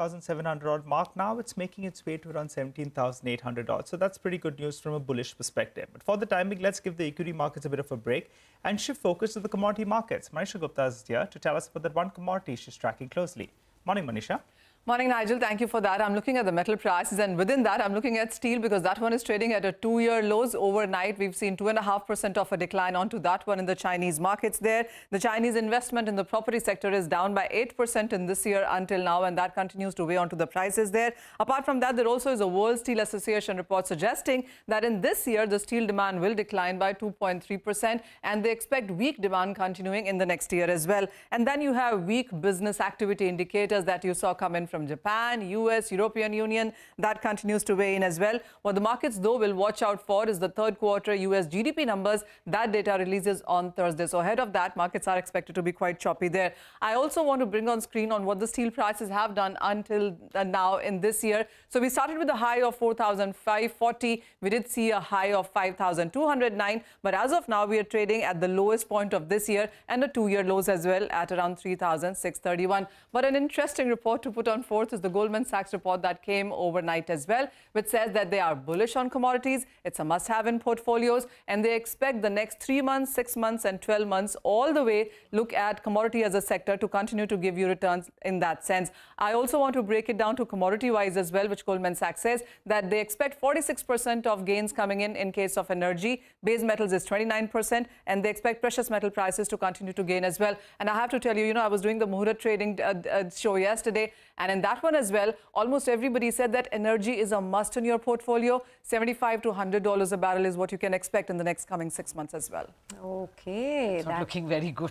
16,700 odd mark. Now it's making its way to around 17,800 odd. So that's pretty good news from a bullish perspective. But for the time being, let's give the equity markets a bit of a break and shift focus to the commodity markets. Manisha Gupta is here to tell us about that one commodity she's tracking closely. Morning, Manisha. Morning, Nigel. Thank you for that. I'm looking at the metal prices, and within that, I'm looking at steel because that one is trading at a 2-year lows. Overnight, we've seen 2.5% of a decline onto that one in the Chinese markets there. The Chinese investment in the property sector is down by 8% in this year until now, and that continues to weigh onto the prices there. Apart from that, there also is a World Steel Association report suggesting that in this year, the steel demand will decline by 2.3%, and they expect weak demand continuing in the next year as well. And then you have weak business activity indicators that you saw come in from Japan, US, European Union. That continues to weigh in as well. What the markets, though, will watch out for is the third quarter US GDP numbers. That data releases on Thursday. So ahead of that, markets are expected to be quite choppy there. I also want to bring on screen on what the steel prices have done until now in this year. So we started with a high of 4,540. We did see a high of 5,209. But as of now, we are trading at the lowest point of this year and a 2-year lows as well at around 3,631. But an interesting report to put on forth is the Goldman Sachs report that came overnight as well, which says that they are bullish on commodities. It's a must-have in portfolios, and they expect the next 3 months, 6 months and 12 months all the way look at commodity as a sector to continue to give you returns in that sense. I also want to break it down to commodity-wise as well, which Goldman Sachs says that they expect 46% of gains coming in case of energy. Base metals is 29%, and they expect precious metal prices to continue to gain as well. And I have to tell you, I was doing the Muhurat trading show yesterday, and in that one as well, almost everybody said that energy is a must in your portfolio. $75 to $100 a barrel is what you can expect in the next coming 6 months as well. Okay. It's not looking very good